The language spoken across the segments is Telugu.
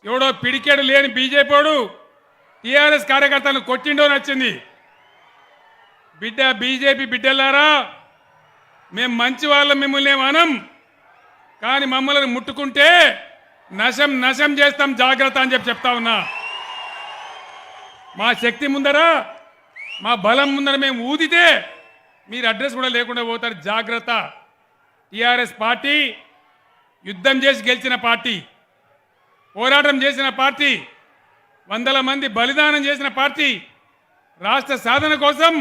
ఎవడో పిడికేడు లేని బీజేపీడు టీఆర్ఎస్ కార్యకర్తలను కొట్టిండో నచ్చింది. బిడ్డ బీజేపీ బిడ్డలారా, మేము మంచి వాళ్ళం, మిమ్మల్ని అనం, కానీ మమ్మల్ని ముట్టుకుంటే నశం నశం చేస్తాం, జాగ్రత్త అని చెప్తా ఉన్నా. మా శక్తి ముందర, మా బలం ముందర మేము ఊదితే మీరు అడ్రస్ కూడా లేకుండా పోతారు, జాగ్రత్త. టీఆర్ఎస్ పార్టీ యుద్ధం చేసి గెలిచిన పార్టీ, పోరాటం చేసిన పార్టీ, వందల మంది బలిదానం చేసిన పార్టీ, రాష్ట్ర సాధన కోసం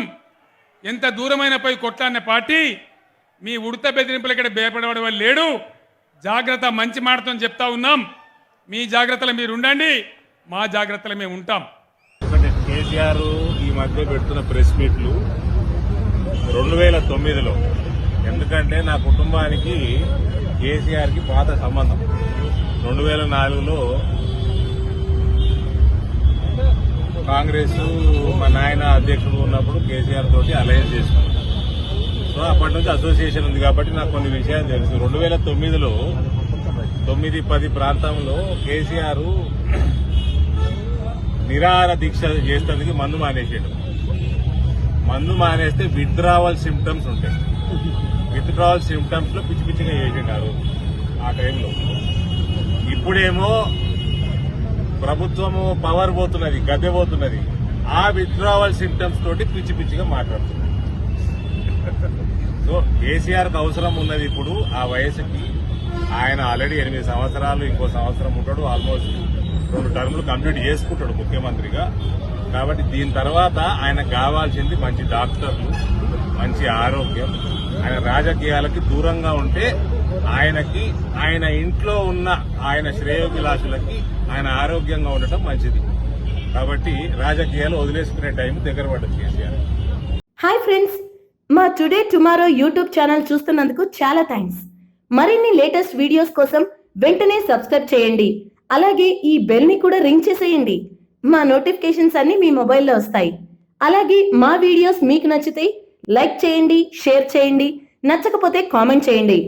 ఎంత దూరమైన పోయి కొట్లాడిన పార్టీ. మీ ఉడత బెదిరింపులు ఇక్కడ భయపడేవాడు వాళ్ళు లేడు. జాగ్రత్త, మంచి మాటతో చెప్తా ఉన్నాం. మీ జాగ్రత్తలు మీరు ఉండండి, మా జాగ్రత్తలు మేము ఉంటాం. కేసీఆర్ ఈ మధ్య పెడుతున్న ప్రెస్ మీట్లు 2009లో, ఎందుకంటే నా కుటుంబానికి కేసీఆర్కి పాత సంబంధం. 2004లో కాంగ్రెస్ మా నాయన అధ్యక్షుడు ఉన్నప్పుడు కేసీఆర్ తోటి అలయన్స్ చేసుకున్నాం. సో అప్పటి నుంచి అసోసియేషన్ ఉంది కాబట్టి నాకు కొన్ని విషయాలు తెలుసు. 2009లో 9-10 ప్రాంతంలో కేసీఆర్ నిరాహార దీక్ష చేసేందుకు మందు మానేసాడు. మందు మానేస్తే విత్డ్రావల్ సిమ్టమ్స్ ఉంటాయి. విత్డ్రావల్ సిమ్టమ్స్ లో పిచ్చి పిచ్చిగా చేసిండారు ఆ టైంలో. ఇప్పుడేమో ప్రభుత్వము పవర్ పోతున్నది, గద్దె పోతున్నది, ఆ విత్డ్రావల్ సిమ్టమ్స్ తోటి పిచ్చి పిచ్చిగా మాట్లాడుతున్నారు. సో కేసీఆర్కి అవసరం ఉన్నది ఇప్పుడు ఆ వయసుకి. ఆయన ఆల్రెడీ 8 సంవత్సరాలు, ఇంకో సంవత్సరం ఉంటాడు, ఆల్మోస్ట్ 2 టర్ములు కంప్లీట్ చేసుకుంటాడు ముఖ్యమంత్రిగా. కాబట్టి దీని తర్వాత ఆయనకు కావాల్సింది మంచి డాక్టర్లు, మంచి ఆరోగ్యం. ఆయన రాజకీయాలకి దూరంగా ఉంటే ఆయనకి, ఆయన ఇంట్లో ఉన్న ఆయన శ్రేయోభిలాషులకి ఆయన ఆరోగ్యంగా ఉండటం మంచిది. కాబట్టి రాజకీయాలు వదిలేసుకునే టైం దగ్గర పడ్డది కేసీఆర్. హాయ్ ఫ్రెండ్స్, మా టుడే టుమారో యూట్యూబ్ ఛానల్ చూస్తున్నందుకు చాలా థ్యాంక్స్. మరిన్ని లేటెస్ట్ వీడియోస్ కోసం వెంటనే సబ్స్క్రైబ్ చేయండి. అలాగే ఈ బెల్ ని కూడా రింగ్ చేసేయండి. మా నోటిఫికేషన్స్ అన్ని మీ మొబైల్లో వస్తాయి. అలాగే మా వీడియోస్ మీకు నచ్చితే లైక్ చేయండి, షేర్ చేయండి, నచ్చకపోతే కామెంట్ చేయండి.